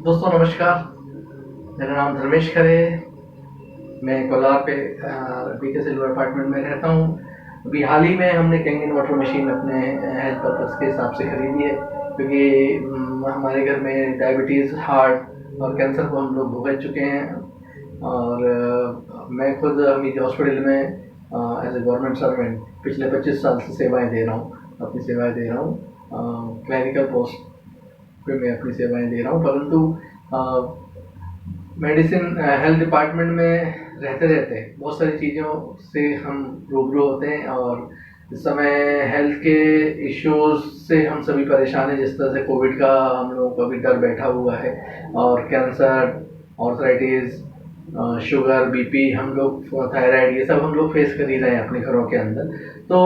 दोस्तों नमस्कार। मेरा नाम धर्मेश खरे। मैं कोलार पे बीके सिल्वर अपार्टमेंट में रहता हूँ। अभी हाल ही में हमने कैंगन वाटर मशीन अपने हेल्थ पर्पज़ के हिसाब से खरीदी है, क्योंकि हमारे घर में डायबिटीज़, हार्ट और कैंसर को हम लोग भुगत चुके हैं। और मैं खुद अमीर हॉस्पिटल में एज ए गवर्नमेंट सर्वेंट पिछले 25 साल से सेवाएं दे रहा हूँ, अपनी सेवाएं दे रहा हूँ। क्लरिकल पोस्ट पे मैं अपनी सेवाएं दे रहा हूँ, परंतु मेडिसिन हेल्थ डिपार्टमेंट में रहते रहते बहुत सारी चीज़ों से हम रूबरू होते हैं। और इस समय हेल्थ के इश्यूज से हम सभी परेशान हैं। जिस तरह से कोविड का हम लोगों को अभी डर बैठा हुआ है, और कैंसर, ऑर्थराइटिस, शुगर, बीपी, हम लोग थायराइड, ये सब हम लोग फेस कर ही रहे हैं अपने घरों के अंदर। तो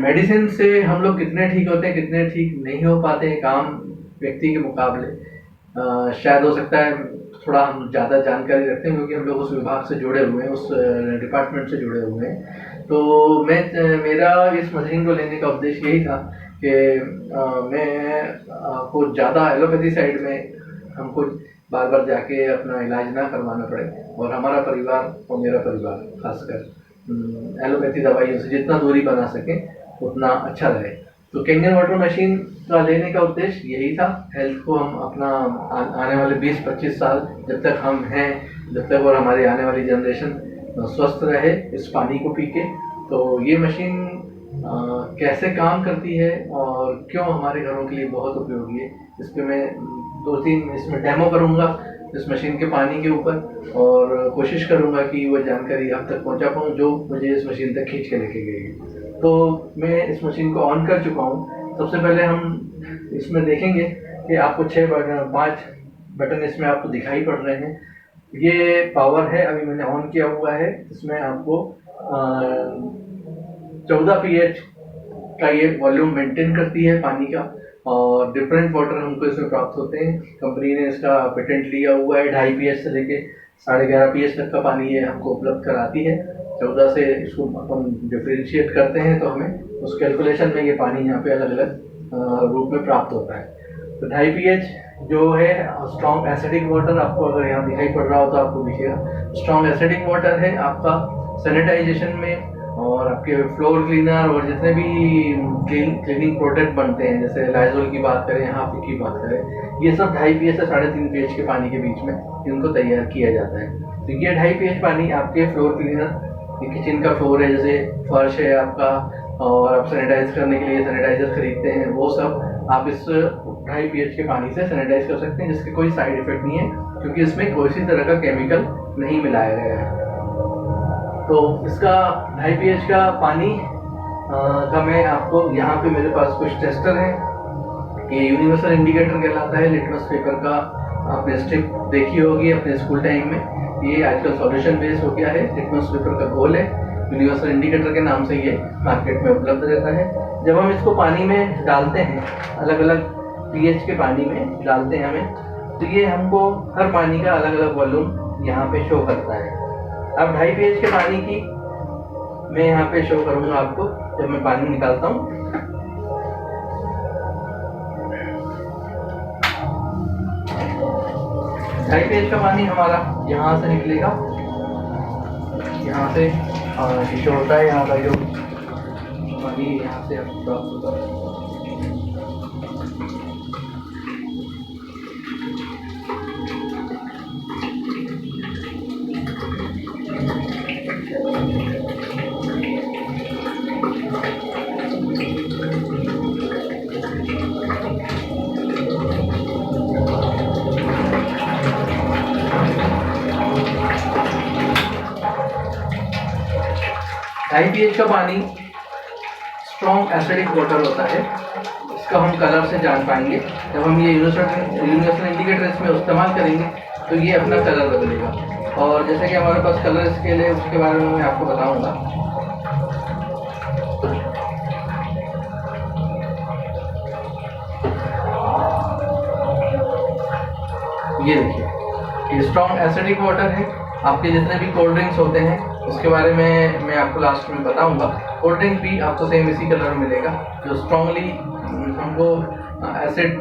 मेडिसिन से हम लोग कितने ठीक होते हैं, कितने ठीक नहीं हो पाते हैं काम व्यक्ति के मुकाबले। शायद हो सकता है थोड़ा हम ज़्यादा जानकारी रखते हैं, क्योंकि हम लोग उस विभाग से जुड़े हुए हैं, उस डिपार्टमेंट से जुड़े हुए हैं। तो मेरा इस मशीन को लेने का उद्देश्य यही था कि मैं को ज़्यादा एलोपैथी साइड में हमको बार बार जाके अपना इलाज ना करवाना पड़े, और हमारा परिवार और मेरा परिवार खासकर एलोपैथी दवाइयों से जितना दूरी बना सके उतना अच्छा रहे। तो कैंगन वाटर मशीन का लेने का उद्देश्य यही था। हेल्थ को हम अपना आने वाले 20-25 साल जब तक हम हैं, जब तक और हमारी आने वाली जनरेशन स्वस्थ रहे इस पानी को पी के। तो ये मशीन कैसे काम करती है और क्यों हमारे घरों के लिए बहुत उपयोगी है, इस पर मैं 2-3 इसमें डेमो करूँगा इस मशीन के पानी के ऊपर, और कोशिश करूँगा कि वो जानकारी आप तक पहुँचा पाऊँ जो मुझे इस मशीन तक खींच के लेके गई है। तो मैं इस मशीन को ऑन कर चुका हूँ। सबसे पहले हम इसमें देखेंगे कि आपको 5 बटन इसमें आपको दिखाई पड़ रहे हैं। ये पावर है, अभी मैंने ऑन किया हुआ है। इसमें आपको 14 pH का ये वॉल्यूम मेंटेन करती है पानी का, और डिफरेंट वाटर हमको इसमें प्राप्त होते हैं। कंपनी ने इसका पेटेंट लिया हुआ है। 2.5 pH से लेके 11.5 pH तक का पानी ये हमको उपलब्ध कराती है। 14 से इसको अपन डिफ्रेंशिएट करते हैं तो हमें उस कैलकुलेशन में ये पानी यहाँ पे अलग अलग रूप में प्राप्त होता है। तो 2.5 pH जो है स्ट्रॉन्ग एसिडिक वाटर, आपको अगर यहाँ दिखाई पड़ रहा हो तो आपको दिखेगा स्ट्रॉन्ग एसिडिक वाटर है आपका सैनिटाइजेशन में, और आपके फ्लोर क्लीनर और जितने भी क्लीनिंग प्रोडक्ट बनते हैं, जैसे लाइजोल की बात करें, हाफी की बात करें, ये सब 2.5 pH से 3.5 pH के पानी के बीच में इनको तैयार किया जाता है। तो ये 2.5 pH पानी आपके फ्लोर क्लीनर, किचन का फ्लोर है, जैसे फर्श है आपका, और आप सैनिटाइज करने के लिए सैनिटाइजर खरीदते हैं, वो सब आप इस 2.5 pH के पानी से सैनिटाइज कर सकते हैं, जिसके कोई साइड इफेक्ट नहीं है, क्योंकि इसमें कोई सी तरह का केमिकल नहीं मिलाया गया है। तो इसका 2.5 pH का पानी का मैं आपको यहाँ पे मेरे पास कुछ टेस्टर हैं। ये यूनिवर्सल इंडिकेटर कहलाता है, लिटमस पेपर का आपने स्ट्रिप देखी होगी अपने स्कूल टाइम में। ये आजकल सॉल्यूशन बेस्ड हो गया है, लिटमस पेपर का घोल है, यूनिवर्सल इंडिकेटर के नाम से ये मार्केट में उपलब्ध रहता है। जब हम इसको पानी में डालते हैं, अलग अलग pH के पानी में डालते हैं हमें, तो ये हमको हर पानी का अलग अलग वॉल्यूम यहाँ पे शो करता है। अब 2.5 pH के पानी की मैं यहाँ पे शो करूँगा आपको जब मैं पानी निकालता हूँ। ढाई pH का पानी हमारा यहाँ से निकलेगा, यहाँ से शो होता है, यहाँ का जो पानी यहाँ से प्राप्त होता है। ढाई pH का पानी स्ट्रॉन्ग एसिडिक वाटर होता है। इसका हम कलर से जान पाएंगे। जब हम ये यूनिवर्सल इंडिकेटर इसमें इस्तेमाल करेंगे तो ये अपना कलर बदलेगा, और जैसे कि हमारे पास कलर स्केल है उसके बारे में मैं आपको बताऊंगा। ये देखिए, ये स्ट्रॉन्ग एसिडिक वाटर है। आपके जितने भी कोल्ड ड्रिंक्स होते हैं उसके बारे में मैं आपको लास्ट में बताऊंगा। कोल्ड ड्रिंक भी आपको सेम इसी कलर में मिलेगा, जो स्ट्रॉन्गली हमको एसिड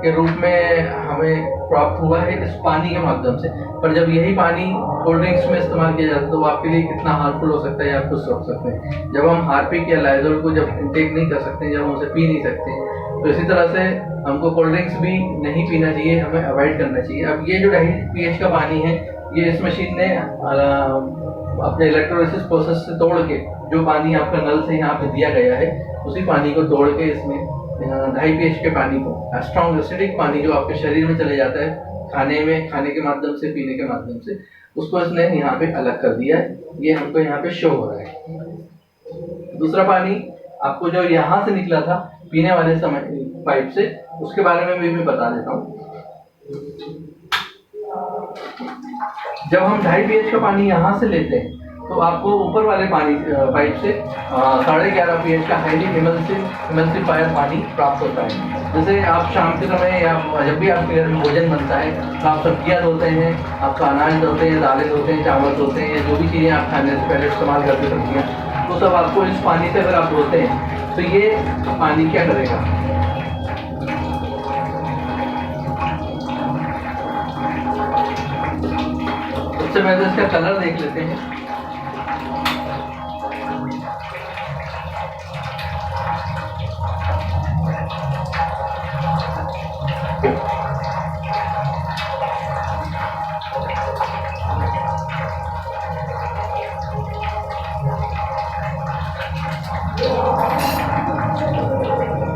के रूप में हमें प्राप्त हुआ है इस पानी के माध्यम से। पर जब यही पानी कोल्ड ड्रिंक्स में इस्तेमाल किया जाता है तो वो आपके लिए कितना हार्मफुल हो सकता है आप खुद सोच सकते हैं। जब हम हार्पिक या लाइजोल को जब इंटेक नहीं कर सकते, जब हम उसे पी नहीं सकते, तो इसी तरह से हमको कोल्ड ड्रिंक्स भी नहीं पीना चाहिए, हमें अवॉइड करना चाहिए। अब ये जो 2.5 pH का पानी है, ये इस मशीन ने अपने इलेक्ट्रोलिसिस प्रोसेस से तोड़ के जो पानी आपका नल से यहाँ पे दिया गया है उसी पानी को तोड़ के इसमें 2.5 pH के पानी को, स्ट्रॉन्ग एसिडिक पानी जो आपके शरीर में चले जाता है खाने के माध्यम से, पीने के माध्यम से, उसको इसने यहाँ पे अलग कर दिया है। ये हमको यहाँ पे शो हो रहा है। दूसरा पानी आपको जो यहाँ से निकला था पीने वाले समय पाइप से, उसके बारे में भी मैं बता देता हूँ। जब हम 2.5 pH का पानी यहाँ से लेते हैं तो आपको ऊपर वाले पानी पाइप से 11.5 pH का हाईली इमल्सिफायर पानी प्राप्त होता है। जैसे आप शाम के समय या जब भी आपके घर में भोजन बनता है तो आप सब्जियाँ धोते हैं, आपका अनाज धोते हैं, दालें धोते हैं, चावल धोते हैं, या जो भी चीज़ें आप खाने से पहले इस्तेमाल करते हैं सब्जियाँ, तो सब आपको इस पानी से अगर आप धोते हैं तो ये पानी क्या करेगा, सबसे पहले इसका कलर देख लेते हैं।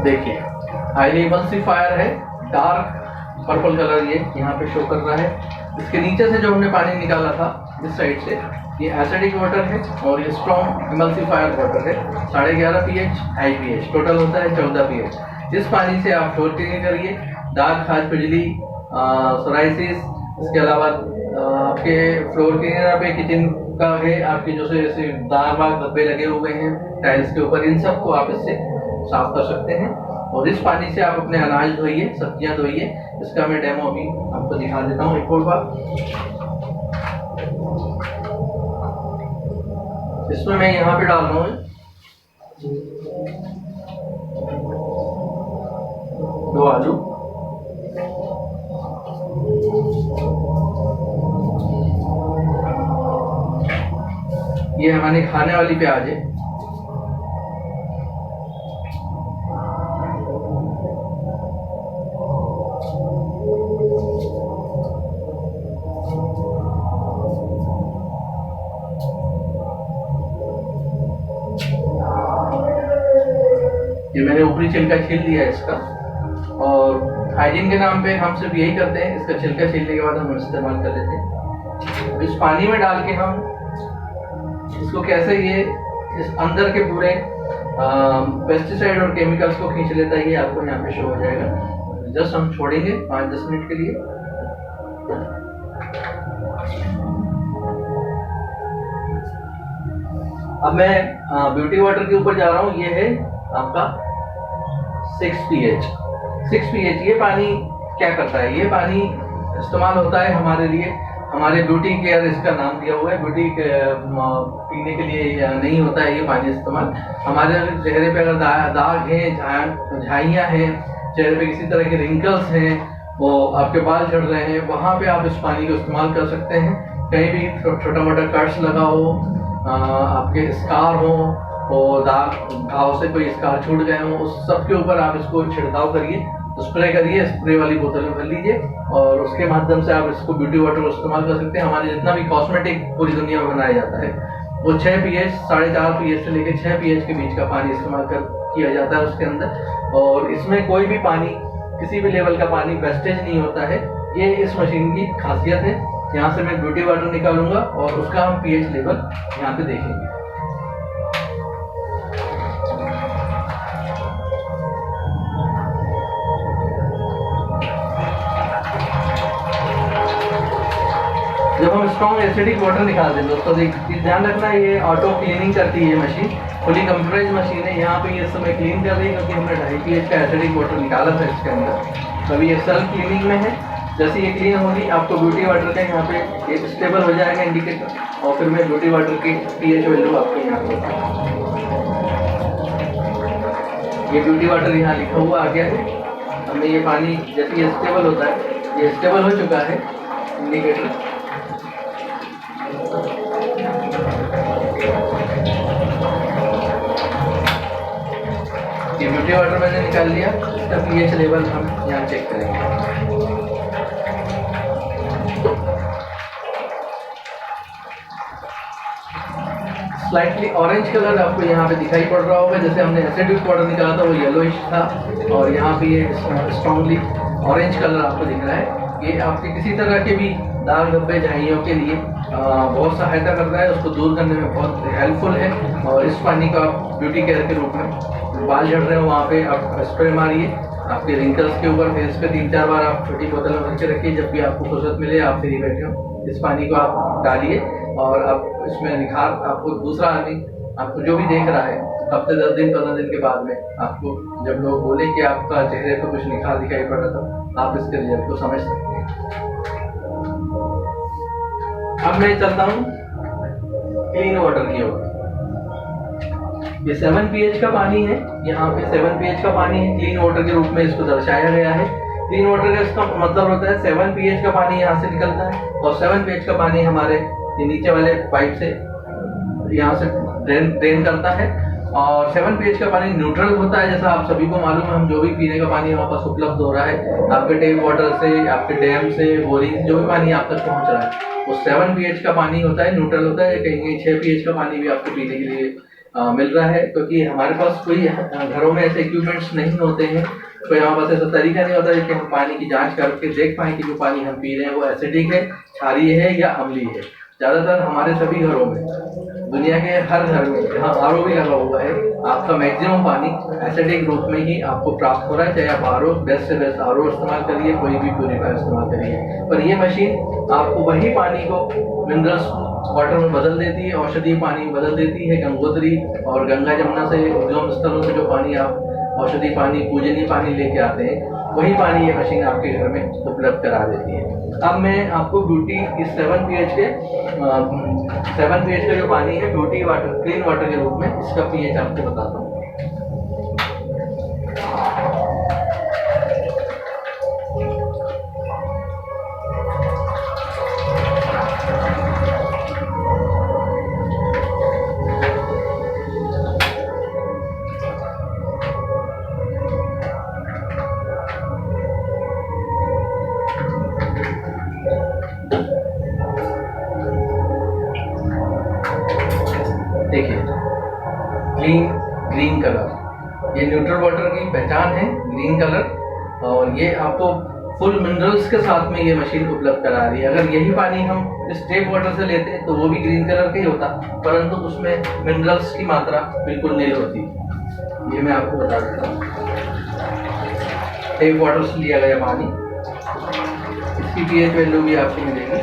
देखिए हाईली इमल्सिफायर है, डार्क पर्पल कलर ये यहाँ पे शो कर रहा है। इसके नीचे से जो हमने पानी निकाला था इस साइड से, ये एसिडिक वाटर है और ये स्ट्रॉन्ग इमल्सिफायर वाटर है। 11.5 pH, 2.5 pH, टोटल होता है 14 pH। इस पानी से आप फ्लोर क्लीनिंग करिए, दाग, खाज, खुजली, सोराइसिस, इसके अलावा आपके फ्लोर क्लीनर पे किचन का है, आपके जो से दाग वाग धब्बे लगे हुए हैं टाइल्स के ऊपर, इन सब को आप इससे साफ कर सकते हैं। और इस पानी से आप अपने अनाज धोइए, सब्जियां धोइए। इसका मैं डेमो अभी आपको दिखा देता हूँ एक और बार। इसमें मैं यहाँ पे डाल रहा हूँ 2 आलू, ये हमारी खाने वाली प्याज है। ये मैंने ऊपरी छिलका छील दिया है इसका, और हाइजीन के नाम पे हम सिर्फ यही करते हैं, इसका छिलका छीलने के बाद हम इस्तेमाल कर लेते हैं। इस पानी में डाल के हम इसको कैसे ये इस अंदर के पूरे पेस्टिसाइड और केमिकल्स को खींच लेता है, ये आपको यहाँ पे शो हो जाएगा। जस्ट हम छोड़ेंगे 5-10 मिनट के लिए। अब मैं ब्यूटी वाटर के ऊपर जा रहा हूँ। ये है आपका 6 pH। 6 pH ये पानी क्या करता है, ये पानी इस्तेमाल होता है हमारे लिए, हमारे ब्यूटी केयर इसका नाम दिया हुआ है। ब्यूटी पीने के लिए नहीं होता है ये पानी इस्तेमाल। हमारे चेहरे पे अगर दाग हैं, झाइयाँ हैं, चेहरे पे किसी तरह के रिंकल्स हैं, वो आपके बाल झड़ रहे हैं, वहाँ पे आप इस पानी को इस्तेमाल कर सकते हैं। कहीं भी छोटा मोटा कट्स लगा हो, आपके स्कार हो, और दाग घाव से कोई स्कार छूट गए हो, उस सब के ऊपर आप इसको छिड़काव करिए, स्प्रे करिए, स्प्रे वाली बोतल में भर लीजिए, और उसके माध्यम से आप इसको ब्यूटी वाटर को इस्तेमाल कर सकते हैं। हमारे जितना भी कॉस्मेटिक पूरी दुनिया में बनाया जाता है वो 6 pH, 4.5 pH से लेकर 6 pH के बीच का पानी इस्तेमाल किया जाता है उसके अंदर। और इसमें कोई भी पानी, किसी भी लेवल का पानी वेस्टेज नहीं होता है। ये इस मशीन की खासियत है। यहाँ से मैं ब्यूटी वाटर निकालूंगा और उसका हम pH लेवल यहाँ पे देखेंगे। जब हम स्ट्रॉन्ग एसिडिक वाटर निकालते हैं दोस्तों, ध्यान रखना ये ऑटो क्लीनिंग करती है मशीन, फुली कंप्यूटराइज मशीन है। यहाँ पे ये समय क्लीन कर रही है क्योंकि हमने 2.5 pH का एसिडिक वाटर निकाला था इसके अंदर। अभी ये सेल्फ क्लीनिंग में है। जैसे ये क्लीन होगी आपको ब्यूटी वाटर का यहाँ पे एक स्टेबल हो जाएगा इंडिकेटर, और फिर मैं ब्यूटी वाटर की pH वैल्यू आपको यहाँ पे बताऊँगा। ये ब्यूटी वाटर यहाँ लिखा हुआ आ गया है। हमें ये पानी जैसे ये स्टेबल होता है, ये स्टेबल हो चुका है इंडिकेटर। ये ब्यूटी वाटर मैंने निकाल लिया, इसका पीएच लेवल हम यहाँ चेक करेंगे। स्लाइटली ऑरेंज कलर आपको यहाँ पे दिखाई पड़ रहा होगा, जैसे हमने एसिडिक वाटर निकाला था वो येलोइश था, और यहाँ पे ये स्ट्रॉन्गली ऑरेंज कलर आपको दिख रहा है। ये आपके किसी तरह के भी दाग धब्बे झाइयों के लिए बहुत सहायता करता है, उसको दूर करने में बहुत हेल्पफुल है। और इस पानी का आप ब्यूटी केयर के रूप में बाल झड़ रहे हो वहाँ पे आप स्प्रे मारिए, आपके रिंकल्स के ऊपर फेस पे 3-4 बार आप छोटी बोतल में भर के रखिए। जब भी आपको फुर्सत मिले, आप फ्री बैठे हो, इस पानी को आप डालिए और आप इसमें निखार, आपको दूसरा आदमी आपको जो भी देख रहा है हफ्ते 10 दिन 15 दिन के बाद में आपको जब लोग बोले कि आपका चेहरे पर कुछ निखार दिखाई पड़ रहा था, आप इसके रिजल्ट को समझ सकते हैं। अब मैं चलता हूँ क्लीन वाटर की ओर। ये 7 pH का पानी है, यहाँ पे 7 pH का पानी है, क्लीन वाटर के रूप में इसको दर्शाया गया है। क्लीन वाटर का इसका मतलब होता है 7 pH का पानी यहाँ से निकलता है और 7 pH का पानी हमारे ये नीचे वाले पाइप से यहाँ से ड्रेन करता है। और 7 pH का पानी न्यूट्रल होता है, जैसा आप सभी को मालूम है। हम जो भी पीने का पानी हमारे पास उपलब्ध हो रहा है, आपके टेप वाटर से, आपके डैम से, बोरिंग, जो भी पानी आप तक पहुँच रहा है वो 7 pH का पानी होता है, न्यूट्रल होता है। कहीं 6 pH का पानी भी आपको पीने के लिए मिल रहा है, क्योंकि हमारे पास कोई घरों में ऐसे इक्विपमेंट्स नहीं होते हैं, कोई हमारे पास ऐसा तरीका नहीं होता है कि हम पानी की जांच करके देख पाएँ कि जो पानी हम पी रहे हैं वो एसिडिक है, क्षारीय है या अम्लीय है। ज़्यादातर हमारे सभी घरों में, दुनिया के हर घर में जहाँ आरओ भी लगा हुआ है, आपका मैक्सिमम पानी एसिडिक रूप में ही आपको प्राप्त हो रहा है। चाहे आप आरओ, बेस्ट से बेस्ट आरओ इस्तेमाल करिए, कोई भी प्यूरीफायर इस्तेमाल करिए, पर ये मशीन आपको वही पानी को मिनरल्स वाटर में बदल देती है, औषधीय पानी में बदल देती है। गंगोत्री और गंगा जमुना से, उद्गम स्थलों से जो पानी आप औषधीय पानी, पूजनीय पानी लेके आते हैं, वही पानी ये मशीन आपके घर में उपलब्ध करा देती है। अब मैं आपको ब्यूटी इस 7 pH का जो पानी है, ब्यूटी वाटर, क्लीन वाटर के रूप में इसका pH आपको बताता हूँ। देखिए, ग्रीन कलर, ये न्यूट्रल वाटर की पहचान है, ग्रीन कलर। और ये आपको फुल मिनरल्स के साथ में ये मशीन उपलब्ध करा रही है। अगर यही पानी हम इस टेप वाटर से लेते हैं तो वो भी ग्रीन कलर का ही होता, परंतु उसमें मिनरल्स की मात्रा बिल्कुल नील होती। ये मैं आपको बता देता हूँ। टेप वाटर से लिया गया पानी, इसकी pH वैल्यू भी आपको मिलेगी।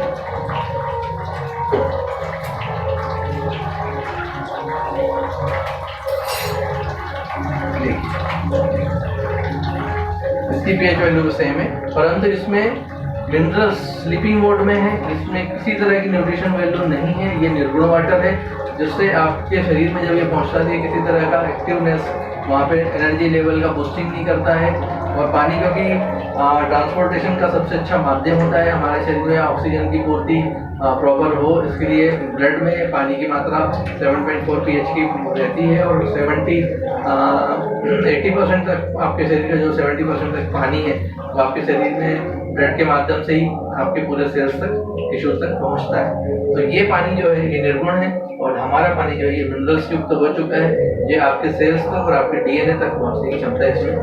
इसकी pH वैल्यू भी सेम है, परंतु इसमें मिनरल्स स्लीपिंग मोड में है, इसमें किसी तरह की न्यूट्रिशन वैल्यू नहीं है। ये निर्गुण वाटर है, जिससे आपके शरीर में जब ये पहुंचता है किसी तरह का एक्टिवनेस, वहाँ पे एनर्जी लेवल का बूस्टिंग नहीं करता है। और पानी क्योंकि ट्रांसपोर्टेशन का सबसे अच्छा माध्यम होता है, हमारे शरीर में ऑक्सीजन की पूर्ति प्रॉपर हो, इसके लिए ब्लड में पानी की मात्रा 7.4 pH की रहती है। और 80% तक आपके शरीर का जो 70% तक पानी है वो आपके शरीर में ब्लड के माध्यम से ही आपके पूरे सेल्स तक, टिश्यूज तक पहुंचता है। तो ये पानी जो है ये निर्गुण है, और हमारा पानी जो है ये मिनरल्स युक्त हो चुका है। ये आपके सेल्स तक और आपके डीएनए तक पहुंचने की क्षमता इसमें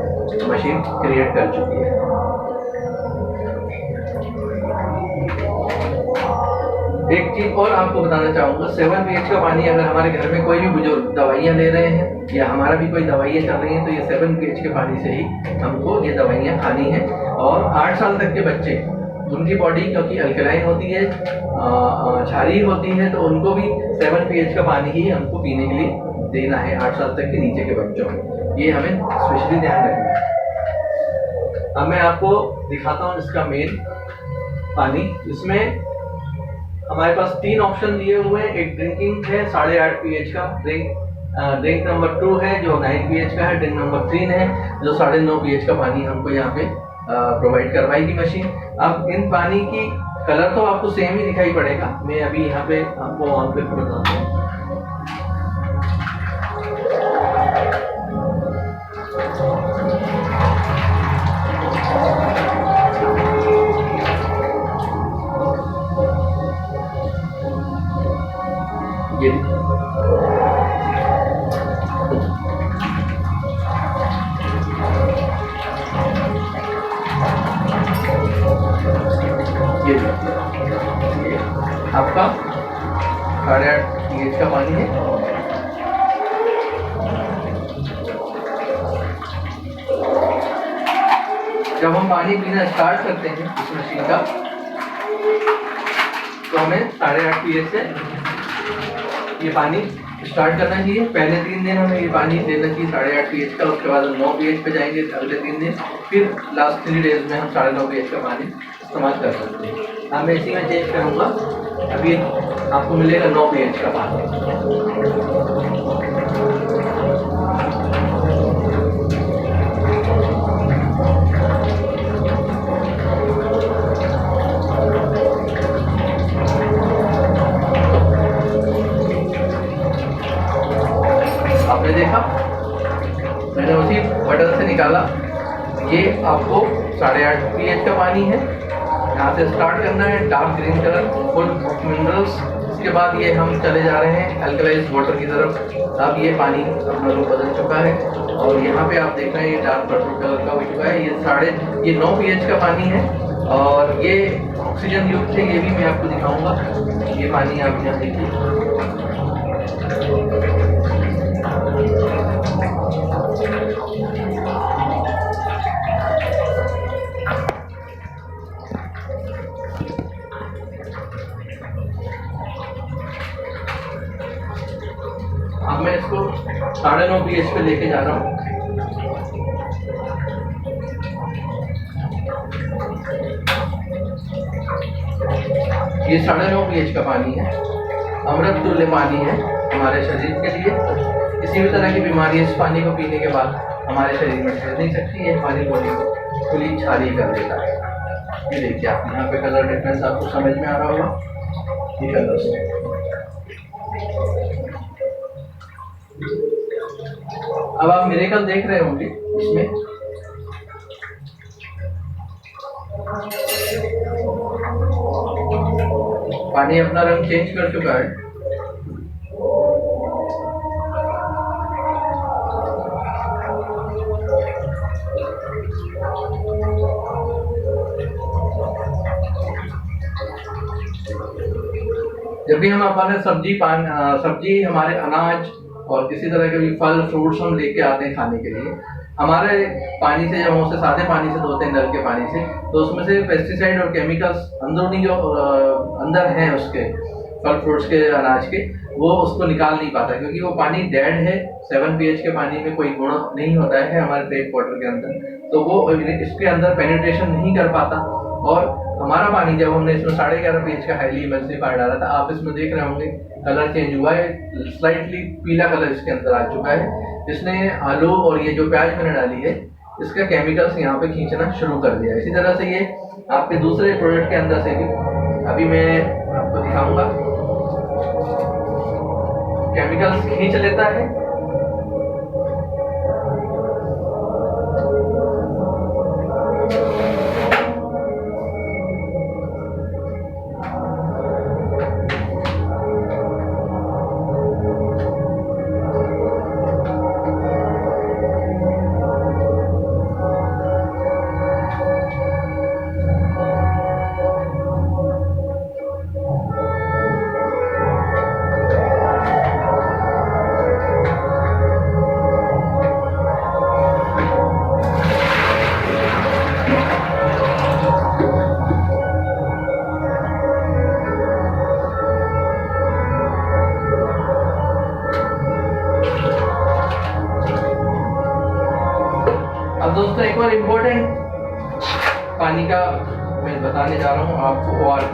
मशीन क्रिएट कर चुकी है। एक चीज और आपको बताना चाहूँगा, 7 pH का पानी अगर हमारे घर में कोई भी बुजुर्ग दवाइयाँ ले रहे हैं या हमारा भी कोई दवाइयाँ चल रही हैं, तो ये 7 pH के पानी से ही हमको ये दवाइयाँ खानी है। और 8 साल तक के बच्चे, उनकी बॉडी क्योंकि अल्कलाइन होती है, क्षारीय होती है, तो उनको भी 7 pH का पानी ही हमको पीने के लिए देना है 8 साल तक के नीचे के बच्चों में। ये हमें स्पेशली ध्यान रखना है। अब मैं आपको दिखाता हूँ इसका मेन पानी। इसमें हमारे पास 3 ऑप्शन दिए हुए हैं। एक ड्रिंकिंग है 8.5 pH का ड्रिंक, ड्रिंक नंबर 2 है जो 9 pH का है, ड्रिंक नंबर 3 है जो 9.5 pH का पानी हमको यहाँ पे प्रोवाइड करवाएगी मशीन। अब इन पानी की कलर तो आपको सेम ही दिखाई पड़ेगा। मैं अभी यहाँ पे आपको ऑन पे बताता हूँ। ये आपका 8.5 pH का पानी है। जब हम पानी पीना स्टार्ट करते हैं इस मशीन का तो हमें 8.5 pH से ये पानी स्टार्ट करना चाहिए। पहले 3 दिन हमें ये पानी देना चाहिए 8.5 pH का, उसके बाद हम 9 pH पे जाएंगे अगले 3 दिन, फिर लास्ट 3 डेज में हम 9.5 pH का पानी इस्तेमाल कर सकते हैं। अब मैं इसी में चेंज करूँगा। अभी आपको मिलेगा 9 pH का पानी। आपने देखा, मैंने उसी बटन से निकाला। ये आपको 8.5 pH का पानी है। यहाँ से स्टार्ट करना है, dark green colour full of minerals. इसके बाद ये हम चले जा रहे हैं अल्कलाइज वाटर की तरफ। अब ये पानी अपना रूप बदल चुका है और यहाँ पे आप देख रहे हैं ये डार्क पर्पल कलर का हो चुका है। ये 9 pH का पानी है और ये ऑक्सीजन युक्त है। ये भी मैं आपको दिखाऊंगा। ये पानी आप यहाँ देखिए। अब मैं इसको 9.5 pH पे लेके जा रहा हूँ। ये 9.5 pH का पानी है, अमृत तुल्य पानी है हमारे शरीर के लिए। किसी भी तरह की बीमारी इस पानी को पीने के बाद हमारे शरीर में ठहर नहीं सकती। ये पानी बॉडी को खुली क्षारीय कर देता है। ये देखिए आप यहाँ पे कलर डिफरेंस आपको समझ में आ रहा होगा। ये कलर से अब आप मिरेकल देख रहे होंगे इसमें। पानी अपना रंग चेंज कर चुका है। जब भी हम अपने सब्जी हमारे अनाज और किसी तरह के भी फल फ्रूट्स हम लेके आते हैं खाने के लिए, हमारे पानी से जब हम उसे सादे पानी से धोते हैं नल के पानी से, तो उसमें से पेस्टिसाइड और केमिकल्स अंदरूनी जो अंदर हैं उसके फल फ्रूट्स के अनाज के, वो उसको निकाल नहीं पाता क्योंकि वो पानी डेड है। 7 pH के पानी में कोई गुण नहीं होता है हमारे टेप वाटर के अंदर, तो वो इसके अंदर पेनिट्रेशन नहीं कर पाता। और हमारा पानी जब हमने इसमें 11.5 pH का हाईली इमल्सिफायर डाला था, आप इसमें देख रहे होंगे कलर चेंज हुआ है, स्लाइटली पीला कलर इसके अंदर आ चुका है। इसने आलू और ये जो प्याज मैंने डाली है इसका केमिकल्स यहाँ पे खींचना शुरू कर दिया। इसी तरह से ये आपके दूसरे प्रोडक्ट के अंदर से भी अभी मैं आपको दिखाऊंगा, केमिकल्स खींच लेता है। अब दोस्तों एक और इम्पोर्टेंट पानी का मैं बताने जा रहा हूँ आपको। ORP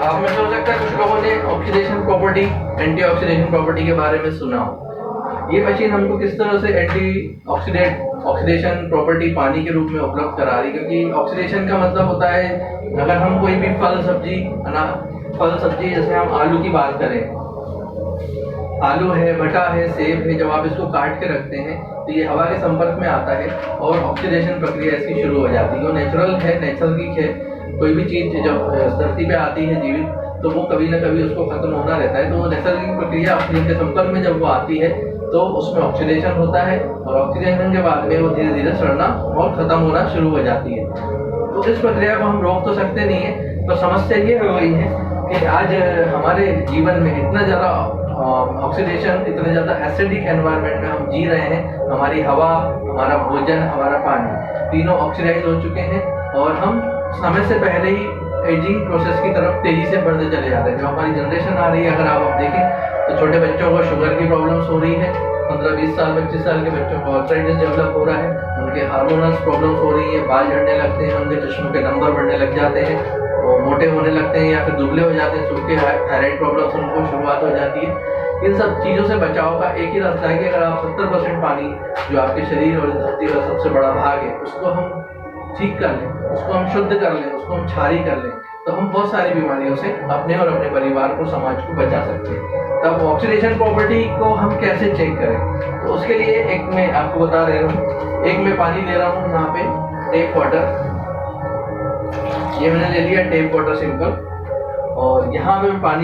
आप में से हो सकता है कुछ लोगों ने ऑक्सीडेशन प्रॉपर्टी, एंटीऑक्सीडेशन प्रॉपर्टी के बारे में सुना हो। ये मशीन हमको किस तरह से ऑक्सीडेशन प्रॉपर्टी पानी के रूप में उपलब्ध करा रही, क्योंकि ऑक्सीडेशन का मतलब होता है अगर हम कोई भी फल सब्जी जैसे हम आलू की बात करें, आलू है, भटा है, सेब है, जब आप इसको काट के रखते हैं तो ये हवा के संपर्क में आता है और ऑक्सीडेशन प्रक्रिया इसकी शुरू हो जाती है। वो नेचुरल है, नैसर्गिक है। कोई भी चीज़ जब धरती पे आती है जीवित, तो वो कभी ना कभी उसको खत्म होना रहता है। तो वो नैसर्गिक प्रक्रिया ऑक्सीजन के संपर्क में जब वो आती है तो उसमें ऑक्सीडेशन होता है और ऑक्सीडेशन के बाद में वो धीरे धीरे सड़ना और खत्म होना शुरू हो जाती है। तो इस प्रक्रिया को हम रोक तो सकते नहीं है। तो समस्या ये हो गई है कि आज हमारे जीवन में इतना ज़्यादा ऑक्सीडेशन, इतने ज़्यादा एसिडिक एनवायरनमेंट में हम जी रहे हैं। हमारी हवा, हमारा भोजन, हमारा पानी तीनों ऑक्सीडाइज हो चुके हैं और हम समय से पहले ही एजिंग प्रोसेस की तरफ तेजी से बढ़ते चले जा रहे हैं। जो हमारी जनरेशन आ रही है, अगर आप देखें तो छोटे बच्चों को शुगर की प्रॉब्लम्स हो रही है। 15-20 साल 25 साल के बच्चों को आर्थराइटिस डेवलप हो रहा है, उनके हार्मोनल प्रॉब्लम्स हो रही है, बाल झड़ने लगते हैं, उनके चश्मों के नंबर बढ़ने लग जाते हैं, वो मोटे होने लगते हैं या फिर दुबले हो जाते हैं, सूखे थायराइड प्रॉब्लम्स उनको शुरुआत हो जाती है। इन सब चीज़ों से बचाव का एक ही रास्ता है कि अगर आप 70% पानी जो आपके शरीर और धरती का सबसे बड़ा भाग है उसको हम ठीक कर लें, उसको हम शुद्ध कर लें, उसको हम क्षारी कर लें, तो हम बहुत सारी बीमारियों से अपने और अपने परिवार को, समाज को बचा सकते हैं। तब ऑक्सीडेशन प्रॉपर्टी को हम कैसे चेक करें, तो उसके लिए एक मैं आपको बता रहा हूँ। एक मैं पानी ले रहा हूँ यहाँ पे, टेप वाटर, ये मैंने ले लिया टेप वाटर सिंपल, और यहाँ पे मैं पानी